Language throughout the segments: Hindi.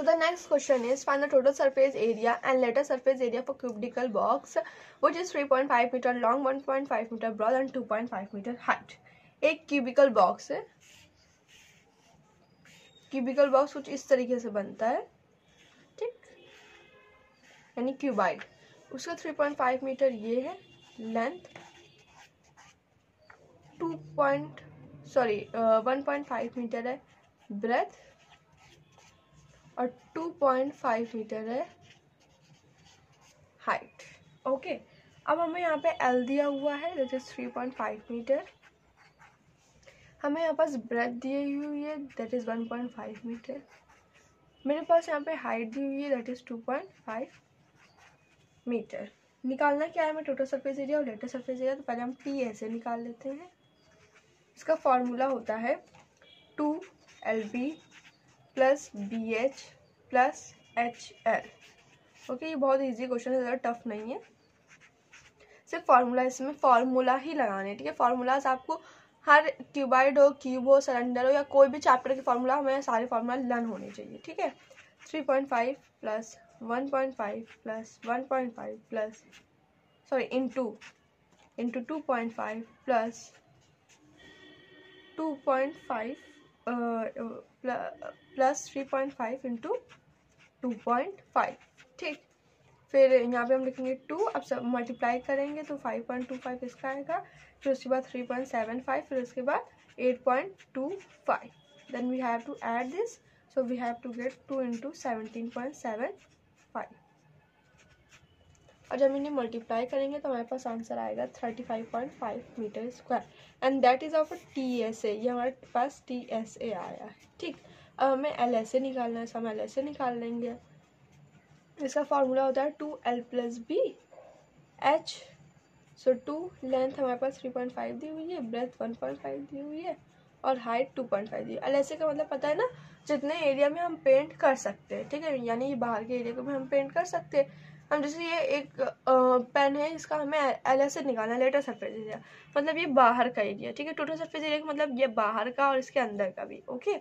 So the next question is find the total surface area and later surface area for cubical box which is 3.5 meter long, 1.5 meter broad and 2.5 meter height. एक cubical box है, cubical box कुछ इस तरीके से बनता है, ठीक, यानी क्यूबाइड. उसका 3.5 मीटर ये है लेंथ, 1.5 मीटर है ब्रेथ और 2.5 मीटर है हाइट. ओके, अब हमें यहाँ पे एल दिया हुआ है दैट इज 3.5 मीटर. हमें यहाँ पास ब्रेथ दी हुई है दैट इज 1.5 मीटर. मेरे पास यहाँ पे हाइट दी हुई है दैट इज 2.5 मीटर. निकालना क्या है हमें टोटल सरफेस एरिया और लेटर सरफेस एरिया. तो पहले हम टी ऐसे निकाल लेते हैं. इसका फॉर्मूला होता है 2LB plus BH plus HL. Okay, ये बहुत इजी क्वेश्चन है, ज़्यादा टफ नहीं है. सिर्फ फॉर्मूला, इसमें फॉर्मूला ही लगाने हैं, ठीक है. फॉर्मूलाज आपको हर क्यूबाइड हो, क्यूब हो, सिलेंडर हो या कोई भी चैप्टर के फॉर्मूला हमें सारे फॉर्मूला लर्न होने चाहिए, ठीक है. 3.5 plus 1.5 plus 1.5 plus into 2.5 plus 2.5 plus 3.5 into 2.5, ठीक. फिर यहाँ पे हम लिखेंगे 2. अब सब मल्टीप्लाई करेंगे तो 5.25 इसका आएगा. फिर उसके बाद 3.75, फिर उसके बाद 8.25. Then we have to add this, so we have to get 2 into 17.75. और जब इन्हें मल्टीप्लाई करेंगे तो हमारे पास आंसर आएगा 35.5 meter square. And that is of TSA. ये हमारे पास TSA आया है, ठीक. अब हमें LSA निकालना है, हम LSA निकाल लेंगे. इसका फॉर्मूला होता है 2L प्लस B H. सो 2 लेंथ हमारे पास 3.5 दी हुई है, ब्रेथ 1.5 दी हुई है और हाइट 2.5 दी है. LSA का मतलब पता है ना, जितने एरिया में हम पेंट कर सकते हैं, ठीक है, यानी ये बाहर के एरिया को भी हम पेंट कर सकते हैं. हम जैसे ये एक पेन है, इसका हमें LSA निकालना है, लेटर सरफेस एरिया, मतलब ये बाहर का एरिया, ठीक है. टोटल सरफेस एरिया का मतलब ये बाहर का और इसके अंदर का भी. ओके,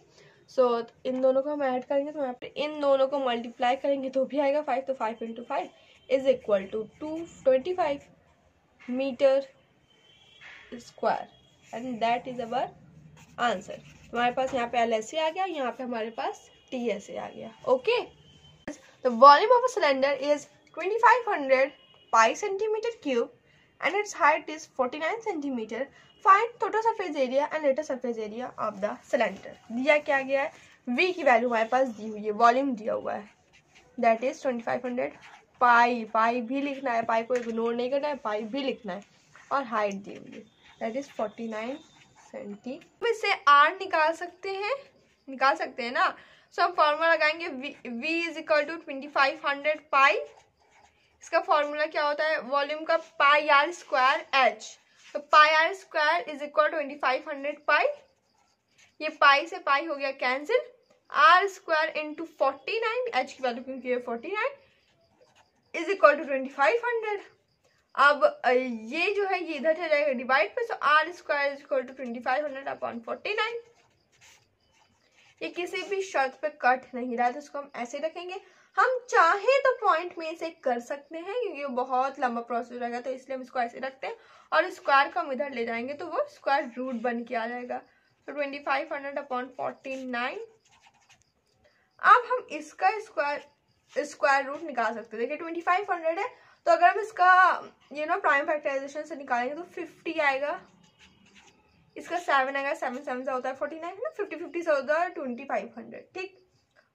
सो इन दोनों को हम ऐड करेंगे तो यहाँ पे इन दोनों को मल्टीप्लाई करेंगे तो भी आएगा 5. तो 5 into 5 is equal to 225 metre square and that is our answer. हमारे पास यहाँ पे LSA आ गया, यहाँ पे हमारे पास TSA आ गया. Okay, the volume of a cylinder is 2500 pi centimeter cube and its height is 49 centimeter. Find total surface area and later surface area of the cylinder. दिया क्या गया है, V की वैल्यू हमारे पास दी हुई है, वॉल्यूम दिया हुआ है दैट इज 2500 पाई भी लिखना है, पाई को इग्नोर नहीं करना है, पाई भी लिखना है, और हाइट दी हुई है दैट इज 49 सेंटी. इससे R निकाल सकते हैं ना. सो हम फॉर्मूला लगाएंगे V इज इक्वल टू 2500 पाई. इसका फॉर्मूला क्या होता है, वॉल्यूम का पाई आर स्क्वायर H. तो pi R square is equal 2500 pi. ये पाई से पाई हो गया cancel. R square into 49, H की वैल्यू क्योंकि 49 इज इक्वल टू 2500. अब ये जो है ये इधर चला जाएगा डिवाइड पे, so r square is equal to 2500 upon 49. ये किसी भी शर्त पे कट नहीं रहा है तो इसको हम ऐसे रखेंगे. हम चाहे तो पॉइंट में से कर सकते हैं क्योंकि वो बहुत लंबा प्रोसेस रहेगा, तो इसलिए हम इसको ऐसे रखते हैं. और स्क्वायर को हम इधर ले जाएंगे तो वो स्क्वायर रूट बन के आ जाएगा. तो 2500 अपॉन 49. अब हम इसका स्क्वायर रूट निकाल सकते हैं. देखिए 2500 है, तो अगर हम इसका प्राइम फैक्टराइजेशन से निकालेंगे तो 50 आएगा. इसका 7 आएगा, 7 7 से होता है 49 है ना, 50 50 से होता है 2500, ठीक.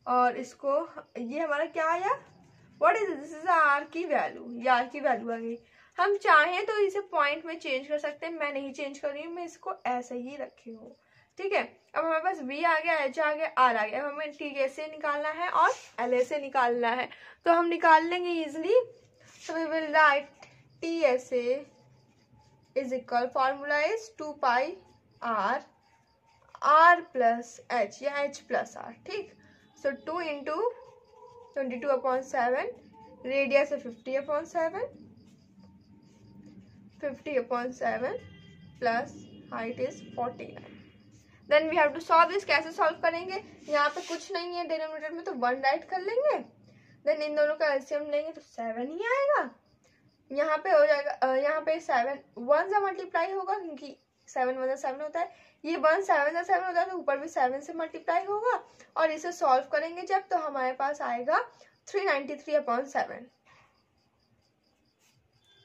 और इसको ये हमारा क्या आया, what is this is R की वैल्यू, ये आर की वैल्यू आ गई. हम चाहें तो इसे पॉइंट में चेंज कर सकते हैं, मैं नहीं चेंज कर रही हूँ, मैं इसको ऐसे ही रखी हूँ, ठीक है. अब हमारे पास V आ गया, H आ गया, R आ गया. अब हमें TSA निकालना है और LSA निकालना है, तो हम निकाल लेंगे easily. So we will write TSA is equal, formula is 2 pi R plus H या H प्लस R, ठीक. सो 2 इंटू 22 अपॉन 7, रेडियस है 50 upon 7, 50 upon 7 plus height is 49. Then we have to solve this. कैसे सॉल्व करेंगे, यहाँ पे कुछ नहीं है डिनोमिनेटर में तो 1 राइट कर लेंगे, देन इन दोनों का एलसीएम लेंगे तो 7 ही आएगा। यहाँ पे हो जाएगा, यहाँ पे 7 1 से मल्टीप्लाई होगा क्योंकि 7 1 7 होता है, ये 1 7 7 होता है तो ऊपर भी 7 से मल्टीप्लाई होगा। और इसे सॉल्व करेंगे जब तो हमारे पास आएगा 393/7।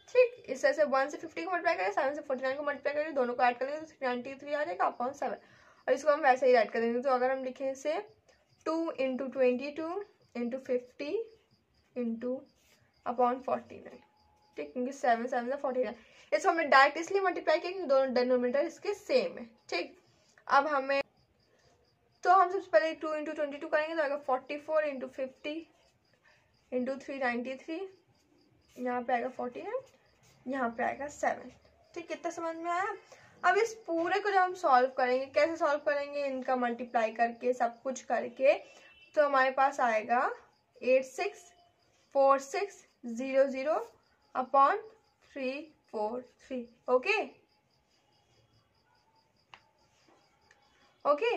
ठीक, इस तरह से 1 से 50 को मल्टीप्लाई करेंगे, 7 से 49 को मल्टीप्लाई करेंगे, दोनों को ऐड करेंगे तो 393 आ जाएगा अपॉन 7। और इसको हम वैसे ही ऐड कर देंगे। तो अगर हम लिखें इसे 2 × 22 × 50 × अपॉन 49, ठीक, क्योंकि 7 7 से 49, इसको हमने डायरेक्ट इसलिए मल्टीप्लाई किया क्योंकि दोनों डिनोमिनेटर इसके सेम है। ठीक, अब हमें तो हम सबसे पहले 2 × 22 करेंगे तो आएगा 44 × 50 × 393, यहाँ पे आएगा 49, यहाँ पे आएगा 7। ठीक, कितना समझ में आया। अब इस पूरे को जब हम सॉल्व करेंगे, कैसे सॉल्व करेंगे, इनका मल्टीप्लाई करके सब कुछ करके, तो हमारे पास आएगा 864600 अपॉन 343। ओके ओके,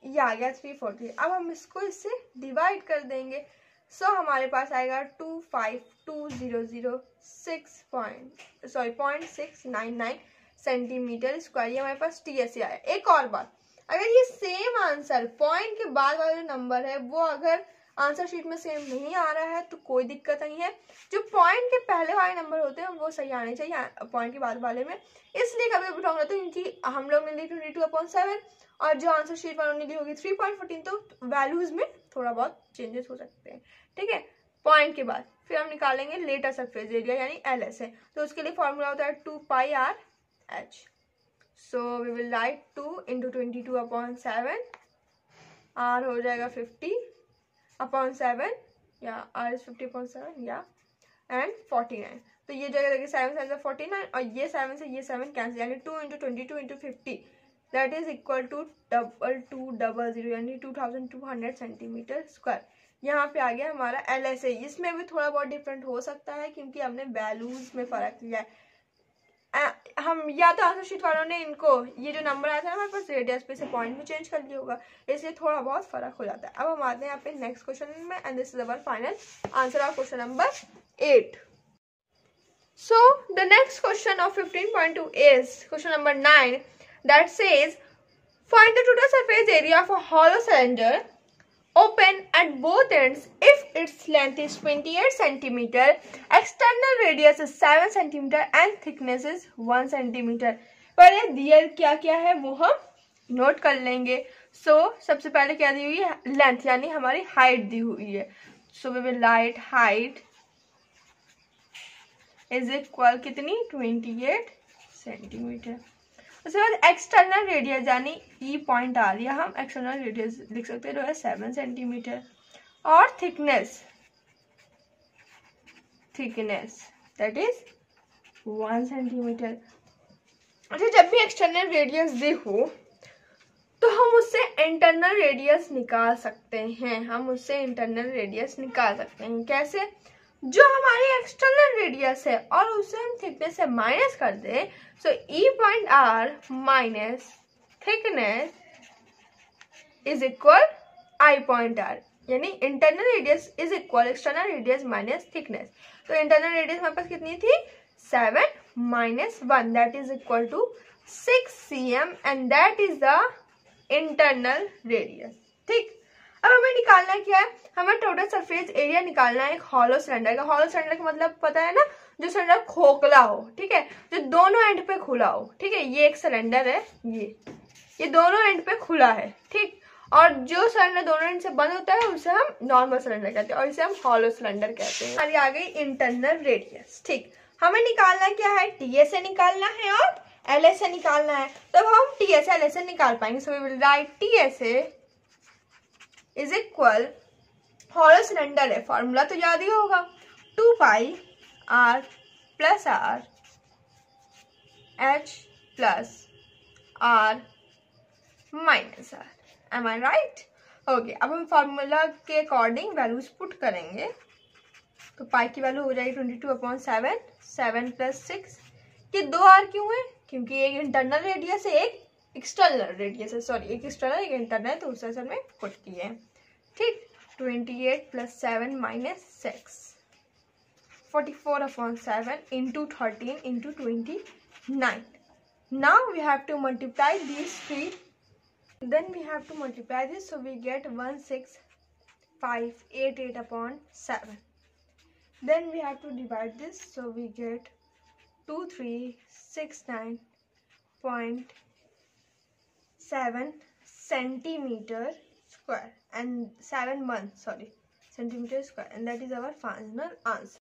ये आ गया 343। अब हम इसको इससे डिवाइड कर देंगे। सो हमारे पास आएगा 0.699 सेंटीमीटर स्क्वायर। ये हमारे पास TSA आया। एक और बात, अगर ये सेम आंसर पॉइंट के बाद वाला जो नंबर है वो अगर आंसर शीट में सेम नहीं आ रहा है तो कोई दिक्कत नहीं है। जो पॉइंट के पहले वाले नंबर होते हैं वो सही आने चाहिए पॉइंट के बाद वाले में। इसलिए कभी कभी रॉन्ग रहता है क्योंकि हम लोग ने ली 22/7 और जो आंसर शीट वालों ने ली होगी 3.14, तो वैल्यूज में थोड़ा बहुत चेंजेस हो सकते हैं। ठीक है, पॉइंट के बाद फिर हम निकालेंगे लेटर सरफेस एरिया यानी LSA। तो उसके लिए फॉर्मूला होता है 2πRH। So we will write 2 × 22/7, R हो जाएगा 50/7 या R इज 50/7 या एंड 49। तो ये जगह देखिए 7 7 से 49 और ये 7 से ये 7 कैंसिल, यानी 2 × 22 × 50 दैट इज इक्वल टू 2200 यानी 2200 सेंटीमीटर स्क्वायर। यहाँ पे आ गया हमारा LSA। इसमें भी थोड़ा बहुत डिफरेंट हो सकता है क्योंकि हमने वैल्यूज में फर्क लिया है। हम या तो आंसर शीट वालों ने इनको ये जो नंबर आया था हमारे पास रेडियस पे से पॉइंट में चेंज कर लिया होगा, इसलिए थोड़ा बहुत फर्क हो जाता है। अब हम आते हैं यहाँ पे नेक्स्ट क्वेश्चन में and this is our final answer of question number 8। So the next question of 15.2 is question number 9 that says find the total surface area of a hollow cylinder open at both ends if its length is 28 centimeter, external radius is 7 centimeter and thickness is 1 centimeter। पहले दिया क्या क्या है वो हम नोट कर लेंगे। सबसे पहले क्या दी हुई है, लेंथ यानी हमारी हाइट दी हुई है। So we will write height is equal कितनी 28 सेंटीमीटर। उसके बाद एक्सटर्नल रेडियस यानी ई पॉइंट आ रही है, हम एक्सटर्नल रेडियस लिख सकते हैं जो है 7 सेंटीमीटर और थिकनेस दैट इज 1 सेंटीमीटर। अच्छा, जब भी एक्सटर्नल रेडियस दी हो तो हम उससे इंटरनल रेडियस निकाल सकते हैं। कैसे, जो हमारी एक्सटर्नल रेडियस है और उसे हम थिकनेस से माइनस कर दें। So E point R minus thickness is equal I point R, यानी internal radius is equal external radius minus thickness. तो इंटरनल रेडियस हमारे पास कितनी थी 7 - 1 that is equal to 6 cm and that is the internal radius. ठीक, अब हमें निकालना क्या है, हमें टोटल सरफेस एरिया निकालना है एक हॉलो सिलेंडर का। हॉलो सिलेंडर का मतलब पता है ना, जो सिलेंडर खोखला हो, ठीक है, जो दोनों एंड पे खुला हो। ठीक है, ये एक सिलेंडर है, ये दोनों एंड पे खुला है। ठीक, और जो सिलेंडर दोनों एंड से बंद होता है उसे हम नॉर्मल सिलेंडर कहते हैं और इसे हम हॉलो सिलेंडर कहते हैं। हमारी आ गई इंटरनल रेडियस। ठीक, हमें निकालना क्या है, TSA निकालना है और LSA निकालना है। तब हम TSA LSA निकाल पाएंगे। So we will write TSA is equal, hollow cylinder है, फॉर्मूला तो याद ही होगा 2πR + R H + R - R। Am I right? Okay, अब हम फॉर्मूला के अकॉर्डिंग वैल्यूज पुट करेंगे। तो पाई की वैल्यू हो जाएगी 22/7 7 + 6। ये 2 R क्यों है, क्योंकि एक इंटरनल रेडियस है एक एक्सटर्नल रेडियस है, सॉरी एक एक्सटर्नल एक इंटरनल, तो उस सेशन में पुट किए हैं। ठीक, 28 + 7 - 6, 44/7 × 13 × 29. Now we have to multiply these three. Then we have to multiply this, so we get 16588/7. Then we have to divide this, so we get 2369.7 centimeter square and 7 months, sorry, centimeter square, and that is our final answer.